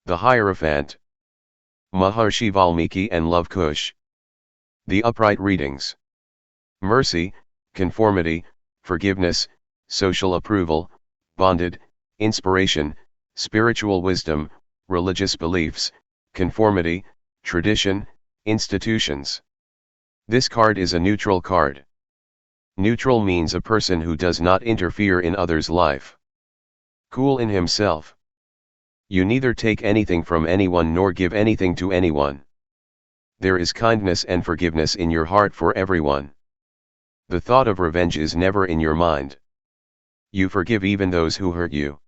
The Hierophant. Maharshi Valmiki and Love Kush. The Upright Readings. Mercy, conformity, forgiveness, social approval, bonded, inspiration, spiritual wisdom, religious beliefs, conformity, tradition, institutions. This card is a neutral card. Neutral means a person who does not interfere in others' life. Cool in himself. You neither take anything from anyone nor give anything to anyone. There is kindness and forgiveness in your heart for everyone. The thought of revenge is never in your mind. You forgive even those who hurt you.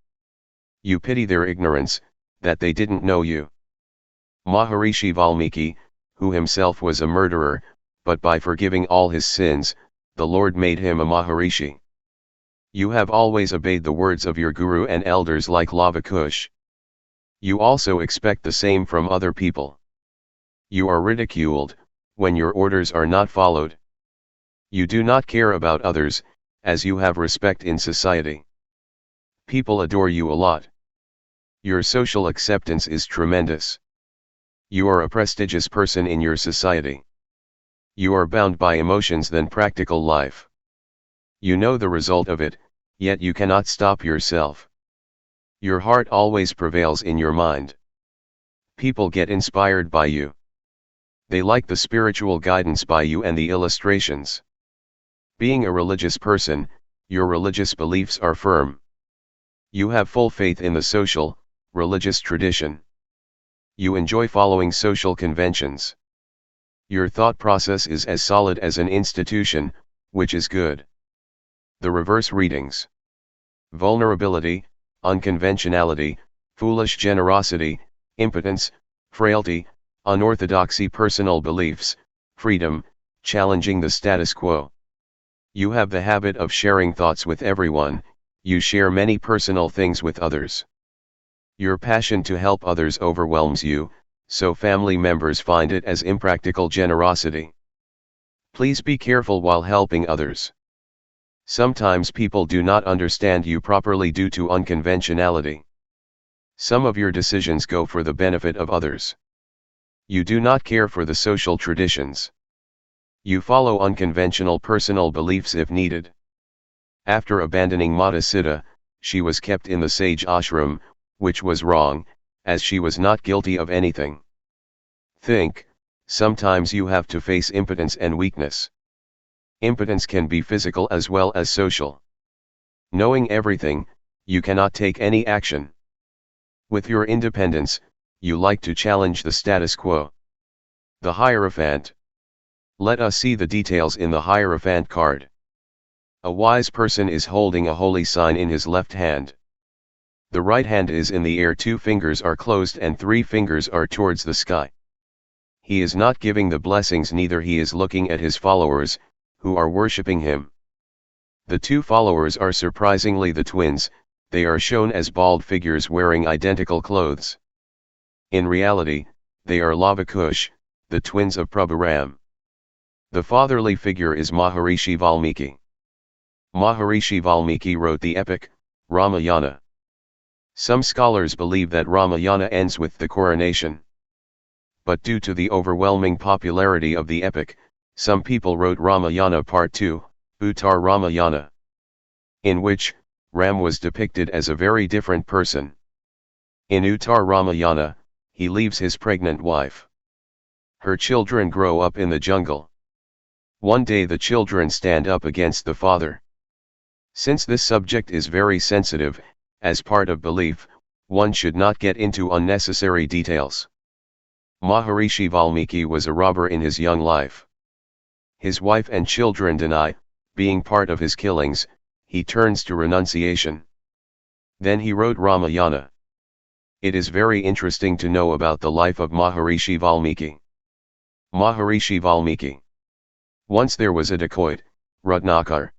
You pity their ignorance, that they didn't know you. Maharishi Valmiki, who himself was a murderer, but by forgiving all his sins, the Lord made him a Maharishi. You have always obeyed the words of your guru and elders like Lava Kush. You also expect the same from other people. You are ridiculed, when your orders are not followed. You do not care about others, as you have respect in society. People adore you a lot. Your social acceptance is tremendous. You are a prestigious person in your society. You are bound by emotions than practical life. You know the result of it, yet you cannot stop yourself. Your heart always prevails in your mind. People get inspired by you. They like the spiritual guidance by you and the illustrations. Being a religious person, your religious beliefs are firm. You have full faith in the social, religious tradition. You enjoy following social conventions. Your thought process is as solid as an institution, which is good. The reverse readings. Vulnerability, unconventionality, foolish generosity, impotence, frailty, unorthodoxy, personal beliefs, freedom, challenging the status quo. You have the habit of sharing thoughts with everyone, you share many personal things with others. Your passion to help others overwhelms you, so family members find it as impractical generosity. Please be careful while helping others. Sometimes people do not understand you properly due to unconventionality. Some of your decisions go for the benefit of others. You do not care for the social traditions. You follow unconventional personal beliefs if needed. After abandoning Mata Siddha, she was kept in the sage ashram, which was wrong, as she was not guilty of anything. Think, sometimes you have to face impotence and weakness. Impotence can be physical as well as social. Knowing everything, you cannot take any action. With your independence, you like to challenge the status quo. The Hierophant. Let us see the details in the Hierophant card. A wise person is holding a holy sign in his left hand. The right hand is in the air, 2 fingers are closed and 3 fingers are towards the sky. He is not giving the blessings, neither he is looking at his followers, who are worshipping him. The 2 followers are surprisingly the twins, they are shown as bald figures wearing identical clothes. In reality, they are Lava Kush, the twins of Prabhu Ram. The fatherly figure is Maharishi Valmiki. Maharishi Valmiki wrote the epic, Ramayana. Some scholars believe that Ramayana ends with the coronation. But due to the overwhelming popularity of the epic, some people wrote Ramayana Part 2, Uttar Ramayana, in which Ram was depicted as a very different person. In Uttar Ramayana, he leaves his pregnant wife. Her children grow up in the jungle. One day the children stand up against the father. Since this subject is very sensitive, as part of belief, one should not get into unnecessary details. Maharishi Valmiki was a robber in his young life. His wife and children deny, being part of his killings, he turns to renunciation. Then he wrote Ramayana. It is very interesting to know about the life of Maharishi Valmiki. Maharishi Valmiki. Once there was a dacoit, Ratnakar.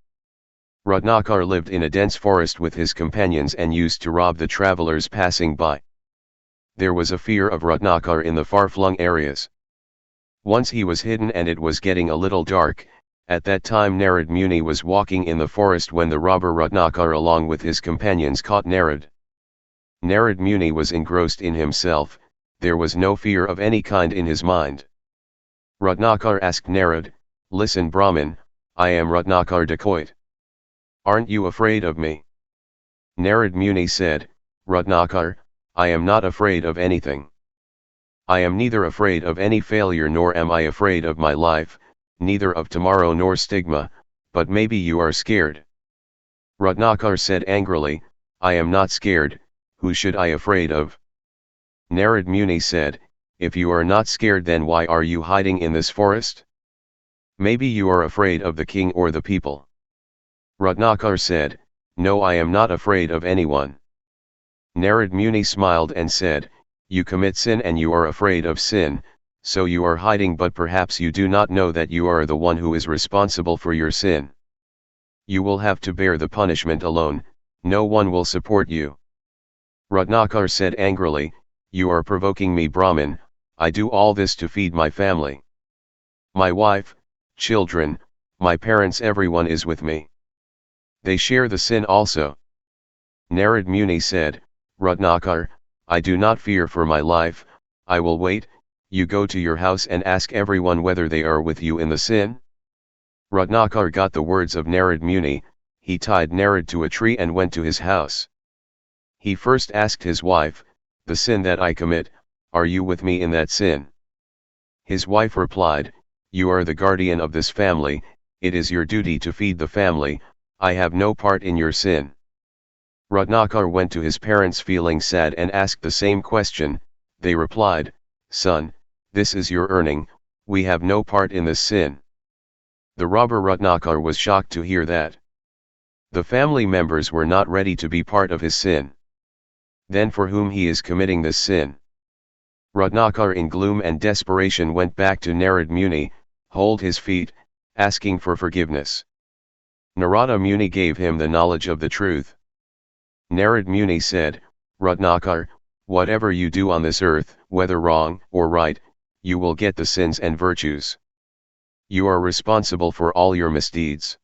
Ratnakar lived in a dense forest with his companions and used to rob the travelers passing by. There was a fear of Ratnakar in the far-flung areas. Once he was hidden and it was getting a little dark. At that time Narad Muni was walking in the forest when the robber Ratnakar along with his companions caught Narad. Narad Muni was engrossed in himself, there was no fear of any kind in his mind. Ratnakar asked Narad, "Listen Brahmin, I am Ratnakar dacoit. Aren't you afraid of me?" Narad Muni said, "Ratnakar, I am not afraid of anything. I am neither afraid of any failure nor am I afraid of my life, neither of tomorrow nor stigma, but maybe you are scared." Ratnakar said angrily, "I am not scared, who should I afraid of?" Narad Muni said, "If you are not scared then why are you hiding in this forest? Maybe you are afraid of the king or the people." Ratnakar said, "No, I am not afraid of anyone." Narad Muni smiled and said, "You commit sin and you are afraid of sin, so you are hiding, but perhaps you do not know that you are the one who is responsible for your sin. You will have to bear the punishment alone, no one will support you." Ratnakar said angrily, "You are provoking me Brahmin, I do all this to feed my family. My wife, children, my parents, everyone is with me. They share the sin also." Narad Muni said, "Ratnakar, I do not fear for my life, I will wait, you go to your house and ask everyone whether they are with you in the sin." Ratnakar got the words of Narad Muni, he tied Narad to a tree and went to his house. He first asked his wife, "The sin that I commit, are you with me in that sin?" His wife replied, "You are the guardian of this family, it is your duty to feed the family, I have no part in your sin." Ratnakar went to his parents feeling sad and asked the same question. They replied, "Son, this is your earning, we have no part in this sin." The robber Ratnakar was shocked to hear that the family members were not ready to be part of his sin. Then for whom he is committing this sin? Ratnakar in gloom and desperation went back to Narad Muni, hold his feet, asking for forgiveness. Narada Muni gave him the knowledge of the truth. Narad Muni said, "Ratnakar, whatever you do on this earth, whether wrong or right, you will get the sins and virtues. You are responsible for all your misdeeds.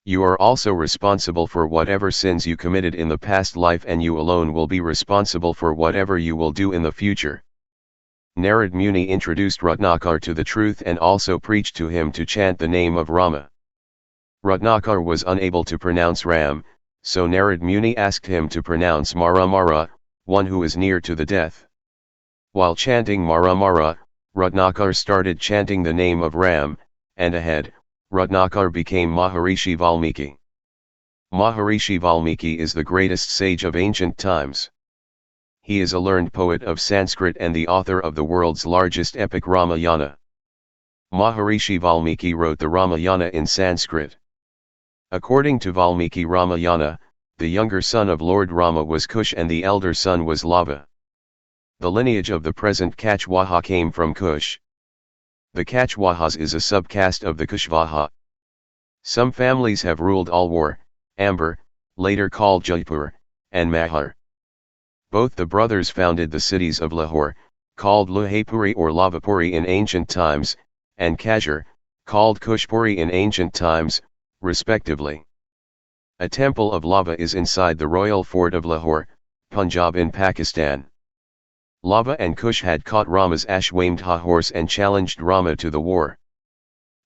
You are also responsible for whatever sins you committed in the past life, and you alone will be responsible for whatever you will do in the future." Narad Muni introduced Ratnakar to the truth and also preached to him to chant the name of Rama. Ratnakar was unable to pronounce Ram, so Narad Muni asked him to pronounce Mara Mara, one who is near to the death. While chanting Mara Mara, Ratnakar started chanting the name of Ram, and ahead, Ratnakar became Maharishi Valmiki. Maharishi Valmiki is the greatest sage of ancient times. He is a learned poet of Sanskrit and the author of the world's largest epic Ramayana. Maharishi Valmiki wrote the Ramayana in Sanskrit. According to Valmiki Ramayana, the younger son of Lord Rama was Kush and the elder son was Lava. The lineage of the present Kachwaha came from Kush. The Kachwahas is a subcaste of the Kushvaha. Some families have ruled Alwar, Amber, later called Jaipur, and Mahar. Both the brothers founded the cities of Lahore, called Lohapuri or Lavapuri in ancient times, and Kashur, called Kushpuri in ancient times, respectively. A temple of lava is inside the royal fort of Lahore, Punjab in Pakistan. Lava and Kush had caught Rama's Ashwamedha horse and challenged Rama to the war.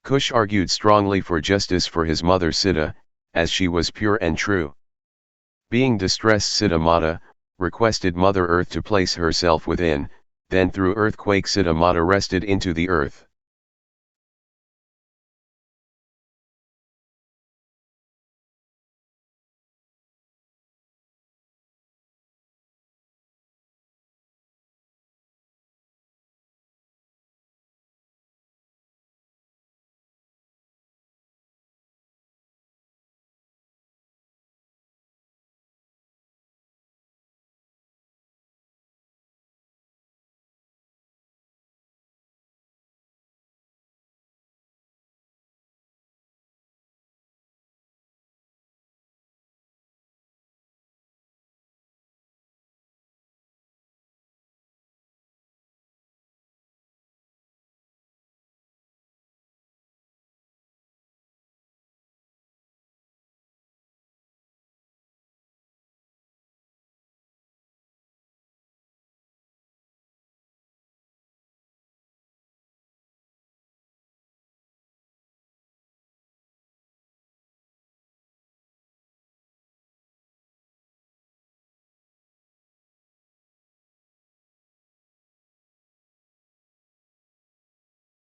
Kush argued strongly for justice for his mother Sita, as she was pure and true. Being distressed, Sita Mata requested Mother Earth to place herself within, then through earthquake Sita Mata rested into the earth.